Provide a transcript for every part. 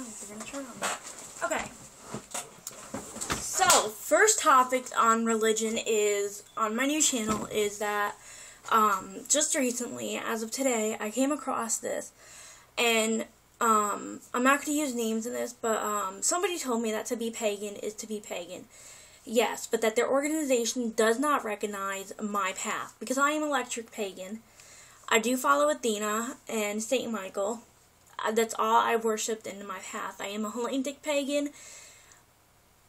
they're gonna turn on me. Okay. So, first topic on religion is, on my new channel, is that, just recently, as of today, I came across this, and, I'm not going to use names in this, but, somebody told me that to be pagan is to be pagan. Yes, but that their organization does not recognize my path, because I am electric pagan. I do follow Athena and Saint Michael. That's all I worshipped in my path. I am a Hellenic pagan,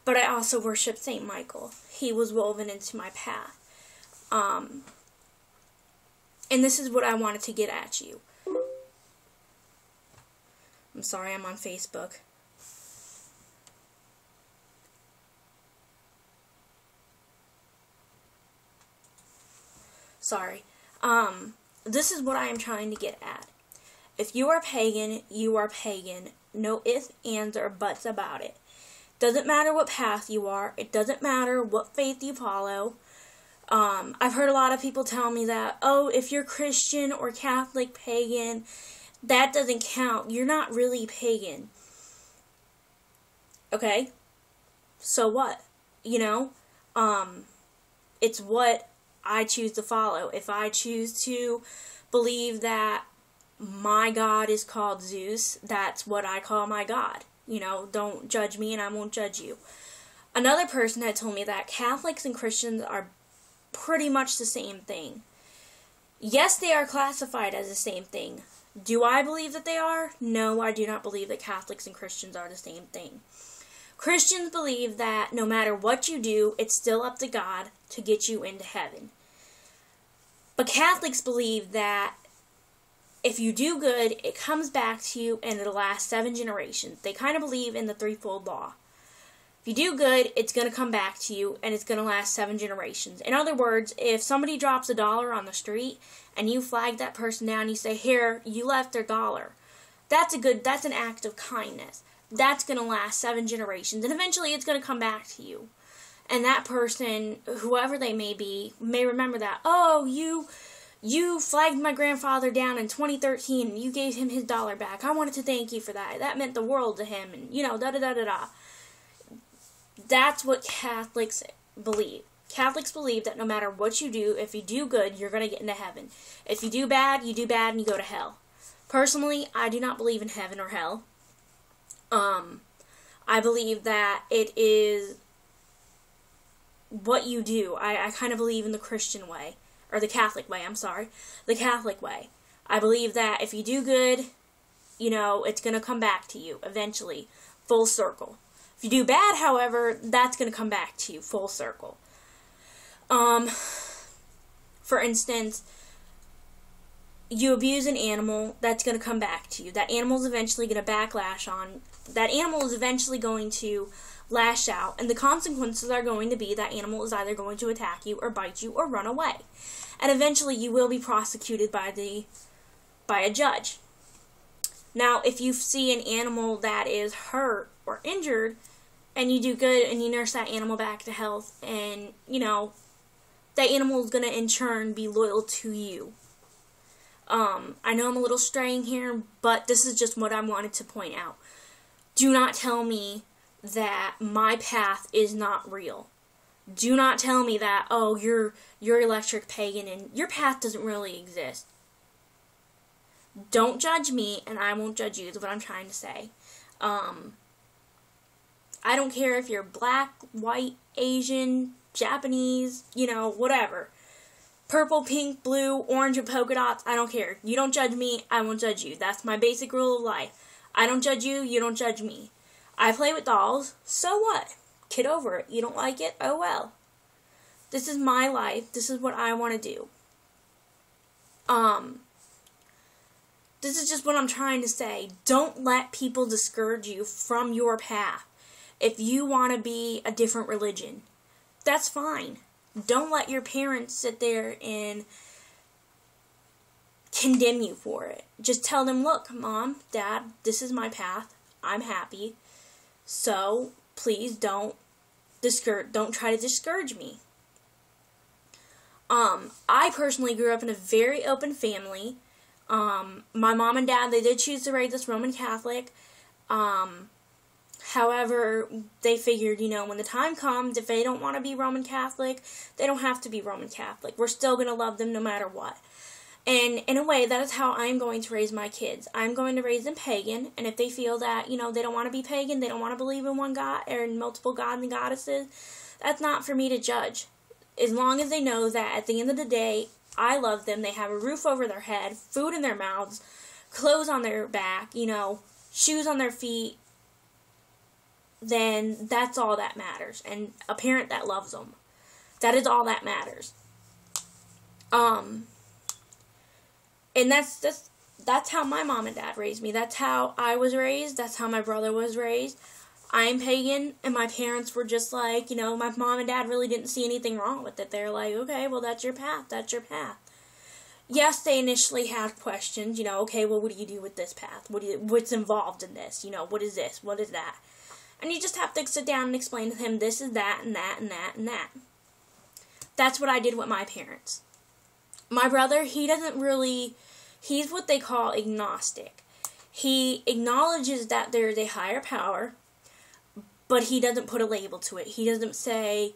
but I also worship Saint Michael. He was woven into my path. And this is what I wanted to get at you. I'm sorry, I'm on Facebook. Sorry. This is what I am trying to get at. If you are pagan, you are pagan. No ifs, ands, or buts about it. Doesn't matter what path you are. It doesn't matter what faith you follow. I've heard a lot of people tell me that, oh, if you're Christian or Catholic, pagan, that doesn't count. You're not really pagan. Okay? So what? You know? It's what I choose to follow. If I choose to believe that my God is called Zeus, that's what I call my God. You know, don't judge me and I won't judge you. Another person had told me that Catholics and Christians are pretty much the same thing. Yes, they are classified as the same thing. Do I believe that they are? No, I do not believe that Catholics and Christians are the same thing. Christians believe that no matter what you do, it's still up to God to get you into heaven. But Catholics believe that if you do good, it comes back to you and it'll last 7 generations. They kind of believe in the threefold law. If you do good, it's going to come back to you and it's going to last 7 generations. In other words, if somebody drops $1 on the street and you flag that person down, you say, here, you left their dollar. That's an act of kindness. That's going to last 7 generations and eventually it's going to come back to you. And that person, whoever they may be, may remember that, oh, you flagged my grandfather down in 2013 and you gave him his dollar back. I wanted to thank you for that. That meant the world to him and, you know, da-da-da-da-da. That's what Catholics believe. Catholics believe that no matter what you do, if you do good, you're going to get into heaven. If you do bad and you go to hell. Personally, I do not believe in heaven or hell. I believe that it is what you do. I kind of believe in the Christian way. Or the Catholic way, I'm sorry. The Catholic way. I believe that if you do good, you know, it's going to come back to you eventually. Full circle. If you do bad, however, that's going to come back to you. Full circle. For instance, you abuse an animal, that's going to come back to you. That animal is eventually going to backlash on. That animal is eventually going to lash out, and the consequences are going to be that animal is either going to attack you or bite you or run away. And eventually you will be prosecuted by a judge. Now, if you see an animal that is hurt or injured, and you do good and you nurse that animal back to health, and, you know, that animal is going to in turn be loyal to you. I know I'm a little straying here, but this is just what I wanted to point out. Do not tell me that my path is not real. Do not tell me that, oh, you're electric pagan and your path doesn't really exist. Don't judge me and I won't judge you is what I'm trying to say. I don't care if you're black, white, Asian, Japanese, you know, whatever. Purple, pink, blue, orange, and polka dots, I don't care. You don't judge me, I won't judge you. That's my basic rule of life. I don't judge you, you don't judge me. I play with dolls, so what? Get over it. You don't like it? Oh well. This is my life. This is what I want to do. This is just what I'm trying to say. Don't let people discourage you from your path. If you want to be a different religion, that's fine. Don't let your parents sit there and condemn you for it. Just tell them, look, Mom, Dad, this is my path. I'm happy. So, please don't try to discourage me. I personally grew up in a very open family. My mom and dad, they did choose to raise us Roman Catholic. However, they figured, when the time comes, if they don't want to be Roman Catholic, they don't have to be Roman Catholic. We're still going to love them no matter what. And in a way, that is how I'm going to raise my kids. I'm going to raise them pagan, and if they feel that, they don't want to be pagan, they don't want to believe in one God, or in multiple gods and goddesses, that's not for me to judge. As long as they know that at the end of the day, I love them, they have a roof over their head, food in their mouths, clothes on their back, shoes on their feet, then that's all that matters. And a parent that loves them. That is all that matters. And that's how my mom and dad raised me. That's how I was raised. That's how my brother was raised. I'm pagan, and my parents were just like, my mom and dad really didn't see anything wrong with it. They're like, okay, well, that's your path. That's your path. Yes, they initially had questions, okay, well, what do you do with this path? What's involved in this? What is this? What is that? And you just have to sit down and explain to him, this is that, and that, and that, and that. That's what I did with my parents. My brother, he's what they call agnostic. He acknowledges that there's a higher power, but he doesn't put a label to it. He doesn't say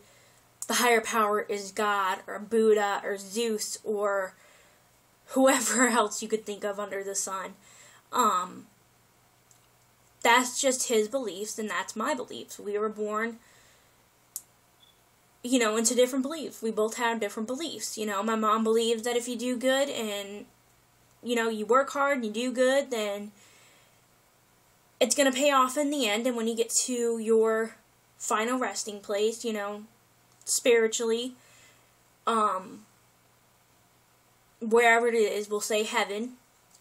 the higher power is God, or Buddha, or Zeus, or whoever else you could think of under the sun. That's just his beliefs, and that's my beliefs. We were born, into different beliefs. We both have different beliefs. My mom believes that if you do good and, you work hard and you do good, then it's going to pay off in the end. And when you get to your final resting place, spiritually, wherever it is, we'll say heaven.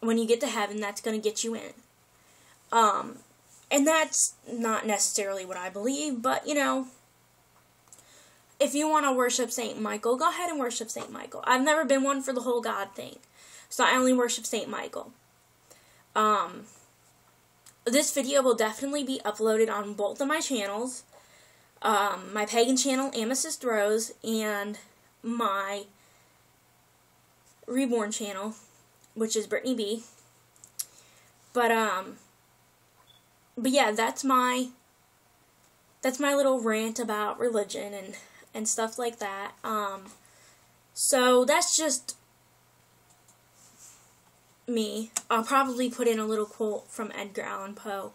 When you get to heaven, that's going to get you in. And that's not necessarily what I believe, but, if you want to worship St. Michael, go ahead and worship St. Michael. I've never been one for the whole God thing, so I only worship St. Michael. This video will definitely be uploaded on both of my channels, my pagan channel, Amethyst Rose, and my reborn channel, which is Brittany B. But yeah, that's my little rant about religion and stuff like that. So that's just me. I'll probably put in a little quote from Edgar Allan Poe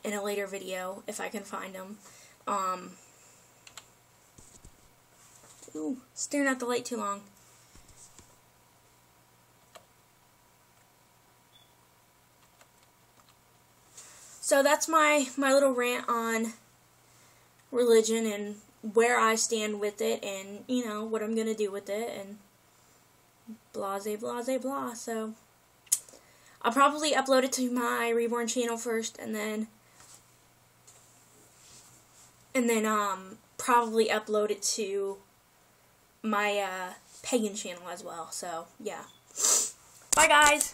in a later video if I can find them. Ooh, staring at the light too long. So that's my little rant on religion and where I stand with it, and what I'm gonna do with it, and blah blah blah. So I'll probably upload it to my reborn channel first, and then probably upload it to my pagan channel as well. So yeah, bye guys.